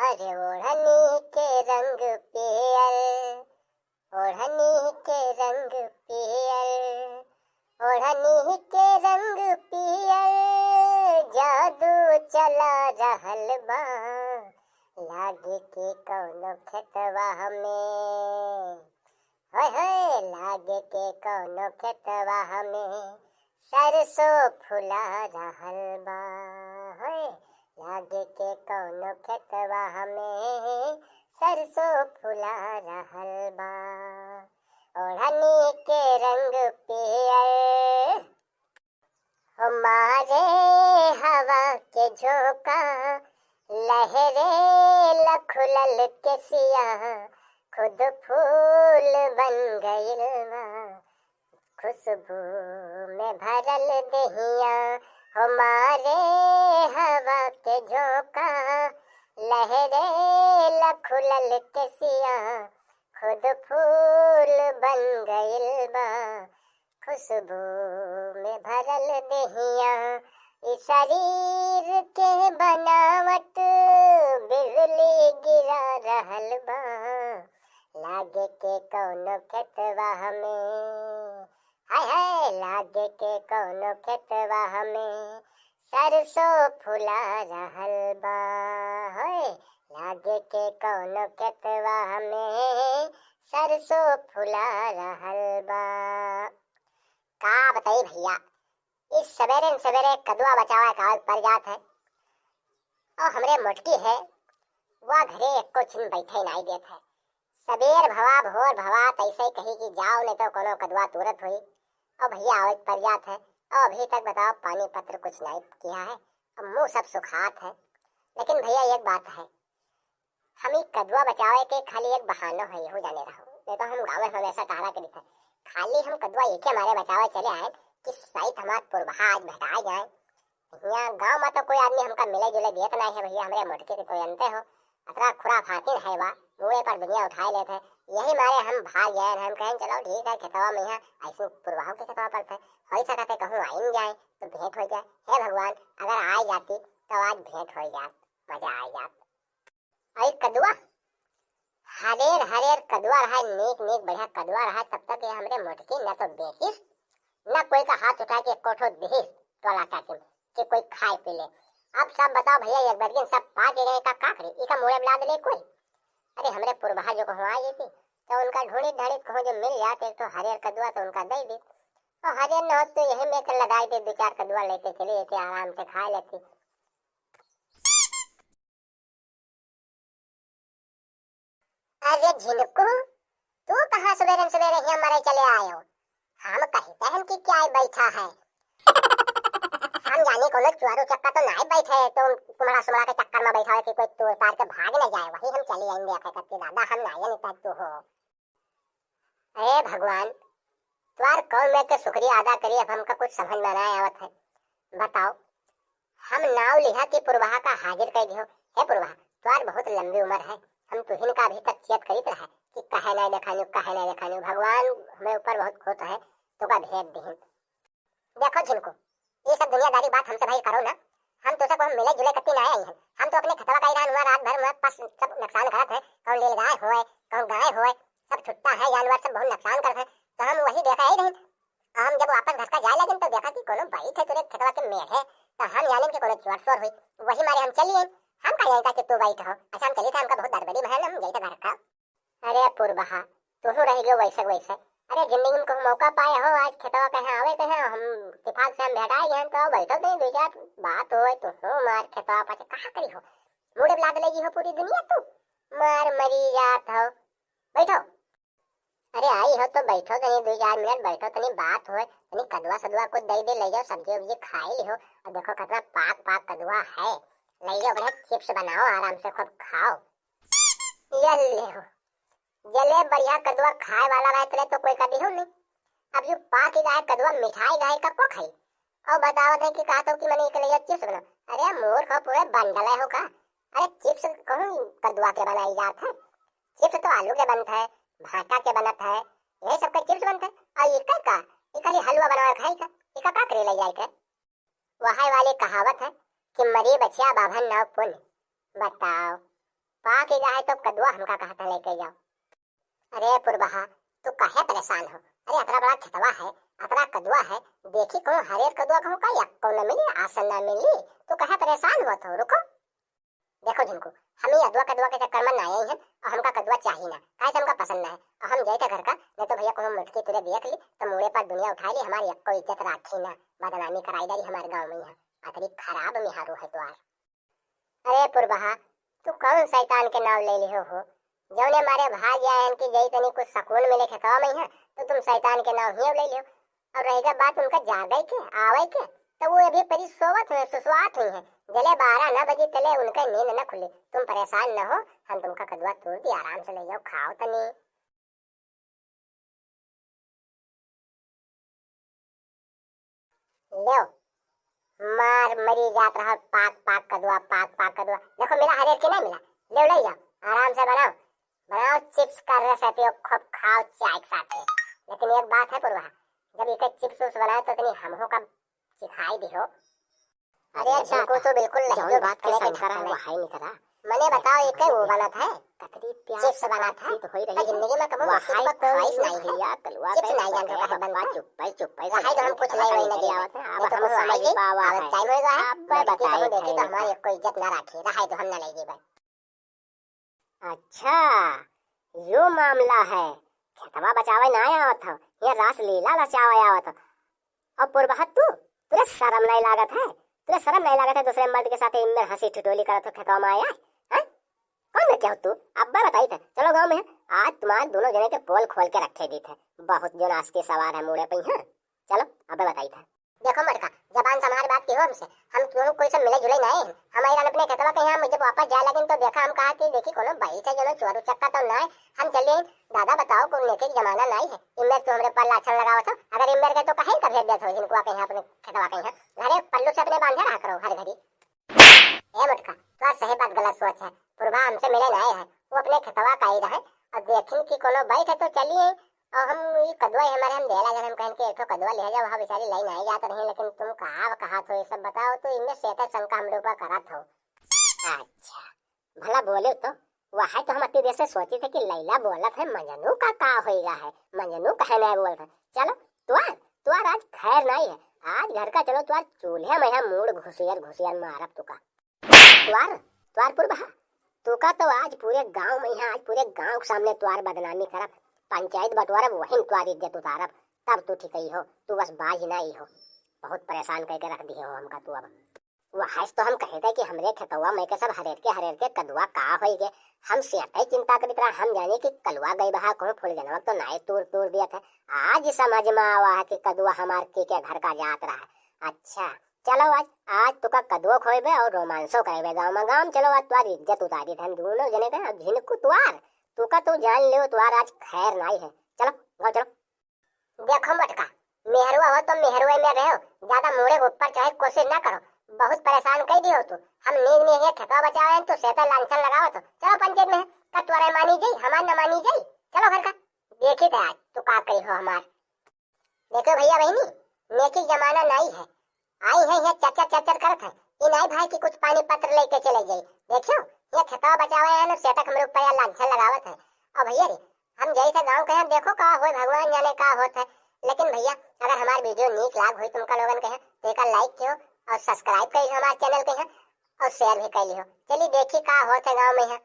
अरे ओढ़नी के रंग पियर, ओढ़नी के रंग पियर, ओढ़नी के रंग पियर, जादू चला रहल बा, लागे के कौनो खेतवा में, हाय हाय लागे के कौनो खेतवा में सरसों फुला रहल बा, हाय लागे के कौनो खेतवा में सरसों फुला रहल बा, ओढ़नी के रंग पियर, हमारे हवा के झोंका लहरे लखुलल के सिया, खुद फूल बन गइल बा, खुशबू में भरल दहिया, हमारे हवा के झोंका लहरे लखुलल के सिया, खुद फूल बन गइल बा, खुशबू में भरल दहिया, इस शरीर के बनावट बिजली गिरा रहल बा, लागे के कौनो खेतवा में, हाय हाय लागे के कौनो खेतवा में सरसों फुला रहल बा, हाय लागे के कौनो खेतवा में सरसों फुला रहल बा। का बताई भैया, इस सवेरे सवेरे कदुआ बचावा कागज पर जात है और हमरे मोटकी है वह घरे एको छिन बैठे नहीं देत है, सबेर भवा भोर भवा तैसे कही कि जाओ नहीं तो कोनो कदुआ तुरत हुई, और भैया आवत पर जात है और अभी तक बताओ पानी पत्र कुछ नहीं किया है, अब मुंह सब सुखात है। लेकिन भैया एक बात है, हम ही कदुआ बचावे के खाली एक बहाना है, हो जाने रहो, नहीं तो हम गाँव में हमेशा टहरा के दिखा, खाली हम कदुआ एक हमारे बचावे चले आए कि सही हमारे पूर्वहा आज भेटाए जाए, यहाँ गाँव में तो कोई आदमी हमका मिले जुले दियत नहीं है भैया, हमारे मोटके के कोई अंते हो अतरा खुराफातिन है वा, मुँह पर दुनिया उठाए लेते हैं, यही मारे हम भाग गए, हम कहें चलो ठीक है खेतवा में यहाँ ऐसे पूर्वाहों के खेतवा पड़ता है, हो सकता है कहूँ आइन जाए तो भेंट हो जाए, हे भगवान अगर आ जाती तो आज भेंट हो जात, मजा आ जात। आई कदुआ हरेर हरेर कदुआ रहा, नेक नेक बढ़िया कदुआ रहा, तब तक ये हमरे मोटकी न तो बेचिस न कोई का हाथ उठा के कोठो दिहिस टोला टाके कि कोई खाए पी ले। अब सब बताओ भैया एक बर्गिन सब पा दे रहे का करे, इका मुड़े मिला दे कोई, अरे हमरे पूर्वहा जो कहूँ आई थी तो उनका ढूंढी ढाड़ित कहूँ जो मिल जाते तो हरियर कदुआ तो उनका दे दी, और हरियर न हो तो यही में कर लगाई थे, दो चार कदुआ लेते चले जाते आराम से खा लेती। अरे झिनकू तू कहाँ सवेरे सवेरे ही हमारे चले आए हो, हम कहीं बहन की क्या बैठा है, हम जाने को लोग चुहारू चक्का तो नहीं बैठे तो तुम्हारा सुमरा के चक्कर में बैठा है कि कोई तोड़ तार के भाग न जाए, वही हम चले आएंगे आके करके दादा हम नहीं नहीं तू हो। अरे भगवान तुम्हार कौन में के शुक्रिया अदा करिए, अब हमका कुछ समझ में नहीं आवत है, बताओ हम नाव लिहा कि पूर्वाहा का हाजिर कर दियो, हे पूर्वाहा तुम्हार बहुत लंबी उम्र है, हम तुहिन का अभी तक चियत करीत रहे कि कहे नहीं देखानु कहे नहीं देखानु, भगवान हमें ऊपर बहुत खुश है तो का भेद दिहिन। देखो जिनको ये सब दुनियादारी बात हमसे भाई करो ना, हम तो सब मिले जुले कत्ती ना आए हैं, हम तो अपने खतवा का ईरान हुआ रात भर में पास सब नुकसान करत है, कौन नील गाय होए कौन गाय होए सब छुट्टा है जानवर सब बहुत नुकसान करते हैं, तो हम वही देखा ही नहीं, हम जब वापस घर का जाए लगे तो देखा कि कोनो भाई थे तुरे खतवा के मेढ़ है, तो हम जाने कि कोनो चोर शोर हुई, वही मारे हम चलिए, हम कहा जाता कि तू बैठ हो, अच्छा हम चली था हमका बहुत दरबड़ी महल हम जाते घर का। अरे पूर्वहा तू रह गयो वैसे वैसे, अरे जिंदगी में कोई मौका पाए हो आज खेतवा कहे आवे कहे हम इत्तेफाक से हम भेटाए गए तो बैठो तो दो चार बात होए तो हो मार खेतवा पाछे कहा करी हो, मुड़े लाद लेगी हो पूरी दुनिया तू मार मरी जात हो, बैठो अरे आई हो तो बैठो तनी दो चार मिनट बैठो तनी बात होए, तनी कदुआ सदुआ कुछ दे ले जाओ, सब्जी वब्जी खाई लिहो, और देखो कितना पाक पाक कदुआ है, ले जाओ बढ़िया चिप्स बनाओ आराम से खूब खाओ, ये ले हो जले बढ़िया कदुआ खाए वाला रहे तो कोई कभी हो नहीं, अब जो पाक ही गाय कदुआ मिठाई गाय का को खाई, और बतावत है कि कहा तो कि मैंने एक ले चिप्स बना, अरे मोर को पूरे बंडल है हो का, अरे चिप्स कहूँ कदुआ के बनाई जात है, चिप्स तो आलू के बनता है भाटा के बनत है, यही सब का चिप्स बनता है, और इका का इका हलवा बना खाई का इका का करे ले जाए के, वही वाली कहावत है कि मरी बचिया बाभन नाव पुण्य, बताओ पाक ही जाए तो कदुआ हमका कहता लेके जाओ। अरे पुरबहा तू काहे परेशान हो? अरे अतरा बड़ा खेतवा है, अतरा कदुआ है, देखी कौन हरियर कदुआ कहूँ का या कौन मिली आसन ना मिली, तू काहे परेशान हुआ तो रुको। देखो झिनको, हम ही अदुआ कदुआ के चक्कर में ना आए हैं और हमका कदुआ चाहिए ना, काहे से हमका पसंद ना है। और हम जाए घर का नहीं तो भैया को मुटकी तुरे देख ली तो मुड़े पर दुनिया उठा ली, हमारी कोई इज्जत राखी ना, बदनामी कराई डाली हमारे गाँव में। यहाँ अतरी खराब मिहारू है तुम्हार। अरे पुरबहा तू कौन शैतान के नाम ले लियो हो? जौने मारे भाग आए हैं कि जई तनी कुछ सुकून मिले खेतवा में है तो तुम शैतान के नाम ही ले लियो। और रहेगा बात उनका जागे के आवे के, तो वो अभी परी सोवत हुए सुसवात हुई है, जले 12 न बजे तले उनका नींद न खुले। तुम परेशान न हो, हम तुमका कदुआ तोड़ दी, आराम से ले जाओ, खाओ तनी। लो मार मरी जात रहा, पाक पाक कदुआ, पाक पाक कदुआ। देखो मेरा हरेक के नहीं मिला, ले ले जाओ, आराम से बनाओ बनाओ, चिप्स कर रहे सकते हो, खूब खाओ चाय के साथ। लेकिन एक बात है पुरवा, जब एक चिप्स उस बनाए तो इतनी हमहो का सिखाई दी हो। अरे तुमको तो बिल्कुल नहीं, जो बात के संकर है वो है नहीं करा। मैंने बताओ एक वो बना था, कतरी प्याज चिप्स बना था, तो होई रही जिंदगी में कभी हाई खाइस नहीं भैया, कलवा चिप्स नहीं जानते का बनवा, चुप हाय तो हम कुछ नहीं वही नहीं आवत है। अब हम समझ पावा है, टाइम होएगा है, अब बताइए देखिए तो हमारी कोई इज्जत ना रखे रहा है तो हम ना ले जेबे। अच्छा यो मामला है, खेतवा बचावे ना आया था, ये रास लीला रचावे आया था। अब पुरबहा तुझे शर्म नहीं लागत है? तुझे शर्म नहीं लागत है दूसरे मर्द के साथ इनमें हंसी ठिठोली करत हो खेतवा में आया है? कौन है क्या हो तू? अब्बा बताई थे, चलो गांव में आज तुम्हारे दोनों जने के पोल खोल के रखे दी थे, बहुत जो नाच के सवार है मुड़े पे। हाँ चलो अब्बा बताई था। देखो मटका जबान संभाल बात की हो हमसे, हम क्यों कोई सब मिले जुले नहीं है। हमारे अपने खेतवा के यहाँ मुझे वापस जाए लगे तो देखा, हम कहा कि देखी कोनो भाई से जो चोर चक्का तो ना है, हम चले दादा बताओ को लेके जमाना नहीं है, इमर तो हमरे पर लाछन लगाओ था, अगर इमर के तो कहीं का भेज देते हो जिनको कहीं अपने खेतवा के यहाँ घरे पल्लू से अपने बांधे रहा करो हर घड़ी। ए मटका तो सही बात गलत सोच है, पुरबा हमसे मिले नहीं है, वो अपने खेतवा का ही रहे और देखें कि कोनो बैठ है तो चलिए। और हम ये कदुआ हमारे हम देला जब हम कहें कि एक कदुआ ले जाओ, वहाँ बेचारी लाइन आई जात रही, लेकिन तुम कहा तो ये सब बताओ तो इनमें सेता शंका हम लोग का करा था। अच्छा भला बोले तो वह तो हम अति देर से सोची थे कि लैला बोलत है, मजनू का होएगा है, मजनू कहे नहीं बोलत है। चलो तुआर आज खैर नहीं है, आज घर का चलो तुआर चूल्हे में है मूड घुसियर मारब तुका तुआर पुरबहा तुका तो आज पूरे गांव में है, आज पूरे गांव के सामने तुआर बदनामी करब, पंचायत बंटवारा वही तुआर इज्जत उतारब, तब तू ठीक ही हो, तू बस बाज ना ही हो, बहुत परेशान करके रख दिए हो हमका तू। अब वह तो हम कहे थे कि हमरे खेतवा में के सब हरेर के कदुआ का होई गे, हम सेहत चिंता करित रहा, हम जाने कि कलवा गई बहा कौन फूल जनवा तो नाय तोड़ दिया था, आज समझ में आवा है कि कदुआ हमार के घर का जात रहा है। अच्छा चलो आज तुका कदुआ खोएबे और रोमांसो करेबे गाँव में, गाँव चलो आज तुम्हारी इज्जत उतारी थे हम दोनों जने थे। अब झिनको तुका तो जान ले तुआर आज खैर नहीं है, चलो गाँव चलो। देखो मटका मेहरुआ हो तो मेहरुआ में रहो, ज्यादा मोड़े ऊपर चाहे कोशिश ना करो, बहुत परेशान कर दियो तू। हम नींद में है खेतवा बचावे तो सेता लांछन लगाओ तो चलो पंचायत में का तुअरे मानी जाई हमार न मानी जाई, चलो घर का देखी थे आज तू का करी हो हमार। देखो भैया बहनी नेकी जमाना नहीं है, आई है ये चचर करत है, ये नहीं भाई कि कुछ पानी पत्र लेके चले जाई। देखियो ये खेतवा बचावे है ना सेता हमरे ऊपर या लांछन लगावत है। और भैया रे हम जैसे गांव के हैं देखो का होय भगवान जाने का होता है, लेकिन भैया अगर हमार वीडियो नीक लाग होई तुमका लोगन के तो एक लाइक कियो और सब्सक्राइब करियो हमारे चैनल के हैं और शेयर भी कर लियो। चलिए देखिए का होता है गाँव में है।